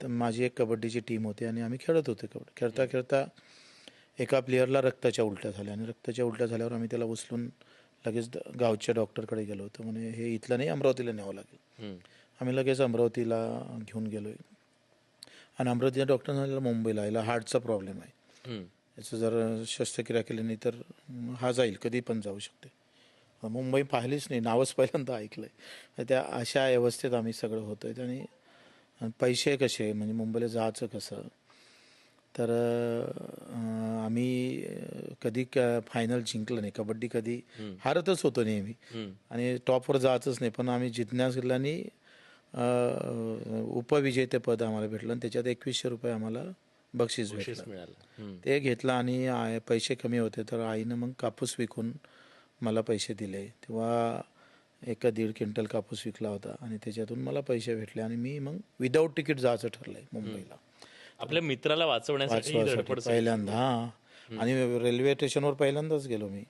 तर माझी एक कबड्डीची टीम होती आणि आम्ही खेळत होतो कबड्डी. खेळता खेळता एका प्लेयरला रक्ताच्या उलट्या झाल्या आणि रक्ताच्या उलट्या झाल्यावर आम्ही त्याला उचलून लगेच गावच्या डॉक्टरकडे गेलो होतो. म्हणे हे इथलं नाही, अमरावतीला न्यावं लागेल. आम्ही लगेच अमरावतीला घेऊन गेलो आणि अमरावतीच्या डॉक्टर सांगितलं मुंबईला, याला हार्टचा प्रॉब्लेम आहे, याचं जर शस्त्रक्रिया केली नाही तर हा जाईल, कधी पण जाऊ शकते. मुंबई पाहिलीच नाही, नावच पहिल्यांदा ऐकलं आहे. त्या अशा अवस्थेत आम्ही सगळं होतो आहे. आणि पैसे कसे, म्हणजे मुंबईला जायचं कसं, तर आम्ही कधी फायनल जिंकलं नाही. कबड्डी कधी हारतच होतो नेहमी आणि टॉपवर जायचंच नाही. पण आम्ही जिज्ञासाने उपविजेतेपद आम्हाला भेटलं आणि त्याच्यात 2100 रुपये आम्हाला बक्षीस मिळालं. ते घेतलं आणि पैसे कमी होते तर आईनं मग कापूस विकून मला पैसे दिले. तेव्हा 1-1.5 क्विंटल कापूस विकला होता आणि त्याच्यातून मला पैसे भेटले आणि मी मग विदाऊट तिकीट जायचं ठरलं आहे मुंबईला. आपल्या मित्राला वाचवण्यासाठी पहिल्यांदा. हां. आणि रेल्वे स्टेशनवर पहिल्यांदाच गेलो मी.